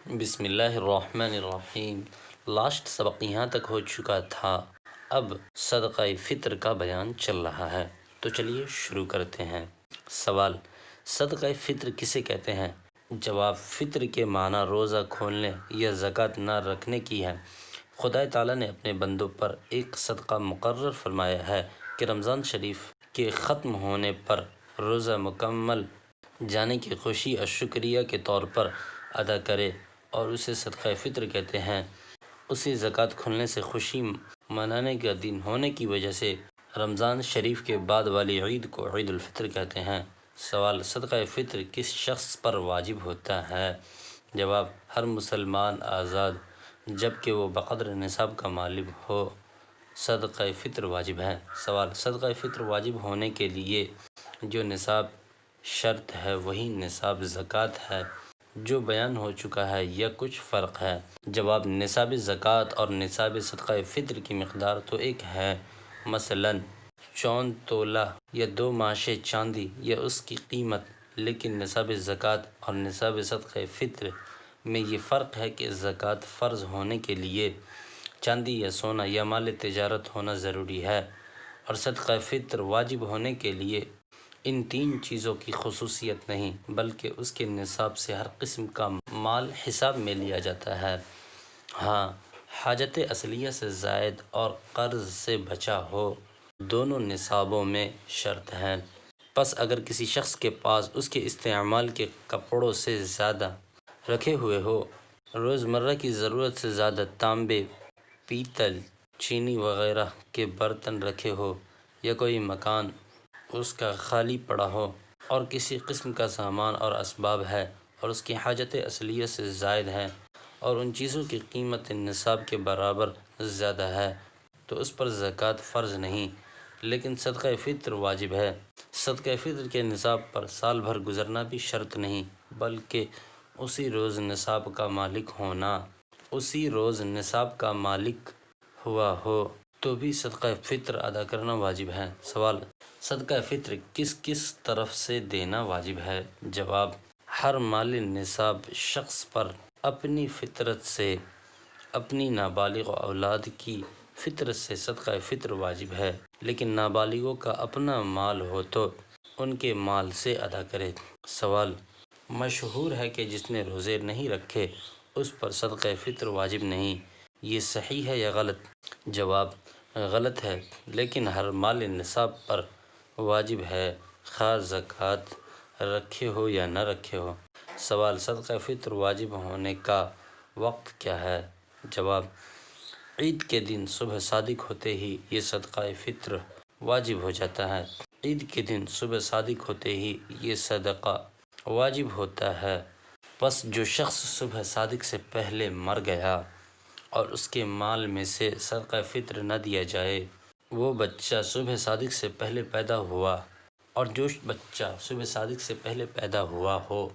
بسم اللہ الرحمن الرحیم۔ لاسٹ سبق یہاں تک ہو چکا تھا، اب صدقہ فطر کا بیان چل رہا ہے، تو چلیے شروع کرتے ہیں۔ سوال: صدقہ فطر کسے کہتے ہیں؟ جواب: فطر کے معنی روزہ کھولنے یا زکوٰۃ نہ رکھنے کی ہے۔ خدا تعالیٰ نے اپنے بندوں پر ایک صدقہ مقرر فرمایا ہے کہ رمضان شریف کے ختم ہونے پر روزہ مکمل جانے کی خوشی اور شکریہ کے طور پر ادا کرے، اور اسے صدقہ فطر کہتے ہیں۔ اسی زکوٰۃ کھلنے سے خوشی منانے کا دن ہونے کی وجہ سے رمضان شریف کے بعد والی عید کو عید الفطر کہتے ہیں۔ سوال: صدقہ فطر کس شخص پر واجب ہوتا ہے؟ جواب: ہر مسلمان آزاد جب کہ وہ بقدر نصاب کا مالک ہو صدقہ فطر واجب ہے۔ سوال: صدقہ فطر واجب ہونے کے لیے جو نصاب شرط ہے وہی نصاب زکوٰۃ ہے جو بیان ہو چکا ہے یا کچھ فرق ہے؟ جواب: نصاب زکوٰۃ اور نصاب صدقہ فطر کی مقدار تو ایک ہے، مثلاً 54 تولہ یا 2 ماشے چاندی یا اس کی قیمت، لیکن نصاب زکوٰۃ اور نصاب صدقہ فطر میں یہ فرق ہے کہ زکوٰۃ فرض ہونے کے لیے چاندی یا سونا یا مال تجارت ہونا ضروری ہے، اور صدقہ فطر واجب ہونے کے لیے ان 3 چیزوں کی خصوصیت نہیں، بلکہ اس کے نصاب سے ہر قسم کا مال حساب میں لیا جاتا ہے۔ ہاں، حاجت اصلیہ سے زائد اور قرض سے بچا ہو، دونوں نصابوں میں شرط ہیں۔ پس اگر کسی شخص کے پاس اس کے استعمال کے کپڑوں سے زیادہ رکھے ہوئے ہو، روزمرہ کی ضرورت سے زیادہ تانبے، پیتل، چینی وغیرہ کے برتن رکھے ہو، یا کوئی مکان اس کا خالی پڑا ہو اور کسی قسم کا سامان اور اسباب ہے اور اس کی حاجت اصلیہ سے زائد ہے اور ان چیزوں کی قیمت نصاب کے برابر زیادہ ہے، تو اس پر زکوٰۃ فرض نہیں، لیکن صدقہ فطر واجب ہے۔ صدقہ فطر کے نصاب پر سال بھر گزرنا بھی شرط نہیں، بلکہ اسی روز نصاب کا مالک ہونا۔ اسی روز نصاب کا مالک ہوا ہو تو بھی صدقہ فطر ادا کرنا واجب ہے۔ سوال: صدقہ فطر کس کس طرف سے دینا واجب ہے؟ جواب: ہر مالک نصاب شخص پر اپنی فطرت سے، اپنی نابالغ اولاد کی فطرت سے صدقہ فطر واجب ہے، لیکن نابالغوں کا اپنا مال ہو تو ان کے مال سے ادا کرے۔ سوال: مشہور ہے کہ جس نے روزے نہیں رکھے اس پر صدقہ فطر واجب نہیں، یہ صحیح ہے یا غلط؟ جواب: غلط ہے، لیکن ہر مال نصاب پر واجب ہے، خواہ زکوٰۃ رکھے ہو یا نہ رکھے ہو۔ سوال: صدقہ فطر واجب ہونے کا وقت کیا ہے؟ جواب: عید کے دن صبح صادق ہوتے ہی یہ صدقہ فطر واجب ہو جاتا ہے۔ عید کے دن صبح صادق ہوتے ہی یہ صدقہ واجب ہوتا ہے۔ پس جو شخص صبح صادق سے پہلے مر گیا اور اس کے مال میں سے صدقہ فطر نہ دیا جائے، وہ بچہ صبح صادق سے پہلے پیدا ہوا اور جو بچہ صبح صادق سے پہلے پیدا ہوا ہو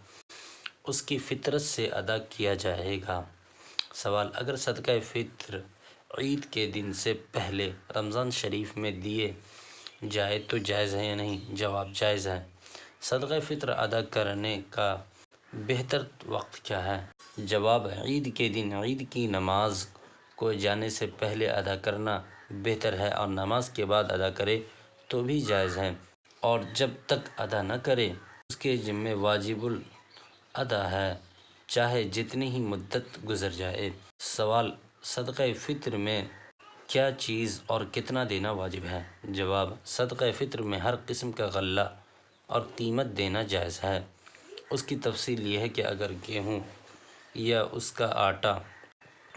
اس کی فطرت سے ادا کیا جائے گا۔ سوال: اگر صدقہ فطر عید کے دن سے پہلے رمضان شریف میں دیے جائے تو جائز ہے یا نہیں؟ جواب: جائز ہے۔ صدقہ فطر ادا کرنے کا بہتر وقت کیا ہے؟ جواب: عید کے دن عید کی نماز کو جانے سے پہلے ادا کرنا بہتر ہے، اور نماز کے بعد ادا کرے تو بھی جائز ہے، اور جب تک ادا نہ کرے اس کے ذمہ واجب الادا ہے، چاہے جتنی ہی مدت گزر جائے۔ سوال: صدقہ فطر میں کیا چیز اور کتنا دینا واجب ہے؟ جواب: صدقہ فطر میں ہر قسم کا غلہ اور قیمت دینا جائز ہے۔ اس کی تفصیل یہ ہے کہ اگر گیہوں یا اس کا آٹا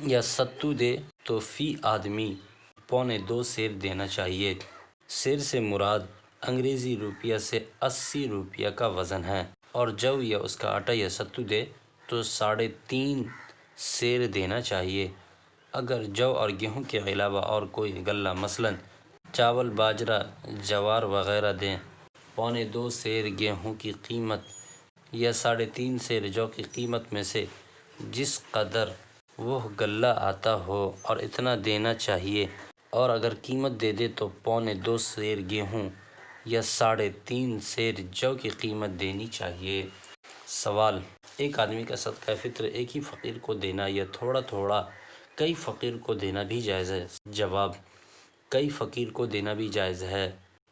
یا ستو دے تو فی آدمی 2.25 سیر دینا چاہیے۔ سیر سے مراد انگریزی روپیہ سے 80 روپیہ کا وزن ہے، اور جو یا اس کا آٹا یا ستو دے تو 3.5 سیر دینا چاہیے۔ اگر جو اور گیہوں کے علاوہ اور کوئی غلہ مثلاً چاول، باجرہ، جوار وغیرہ دیں، 2.25 سیر گیہوں کی قیمت یا 3.5 سیر جو کی قیمت میں سے جس قدر وہ غلہ آتا ہو اور اتنا دینا چاہیے، اور اگر قیمت دے دے تو 2.25 سیر گیہوں یا 3.5 سیر جو کی قیمت دینی چاہیے۔ سوال: ایک آدمی کا صدقہ فطر ایک ہی فقیر کو دینا یا تھوڑا تھوڑا کئی فقیر کو دینا بھی جائز ہے؟ جواب: کئی فقیر کو دینا بھی جائز ہے۔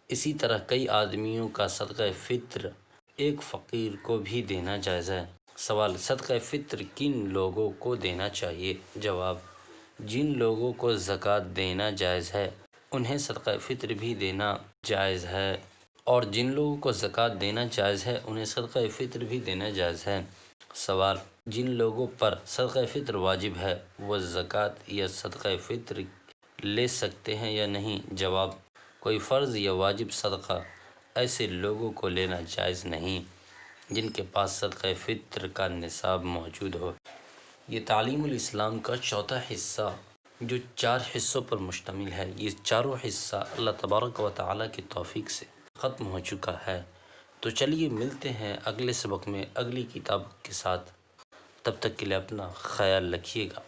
اسی طرح کئی آدمیوں کا صدقہ فطر ایک فقیر کو بھی دینا جائز ہے۔ سوال: صدقہ فطر کن لوگوں کو دینا چاہیے؟ جواب: جن لوگوں کو زکوٰۃ دینا جائز ہے انہیں صدقہ فطر بھی دینا جائز ہے، اور جن لوگوں کو زکوٰۃ دینا جائز ہے انہیں صدقہ فطر بھی دینا جائز ہے۔ سوال: جن لوگوں پر صدقہ فطر واجب ہے وہ زکوٰۃ یا صدقہ فطر لے سکتے ہیں یا نہیں؟ جواب: کوئی فرض یا واجب صدقہ ایسے لوگوں کو لینا جائز نہیں جن کے پاس صدقہ فطر کا نصاب موجود ہو۔ یہ تعلیم الاسلام کا چوتھا حصہ جو 4 حصوں پر مشتمل ہے، یہ چاروں حصہ اللہ تبارک و تعالیٰ کی توفیق سے ختم ہو چکا ہے۔ تو چلیے ملتے ہیں اگلے سبق میں اگلی کتاب کے ساتھ، تب تک کے لیے اپنا خیال رکھیے گا۔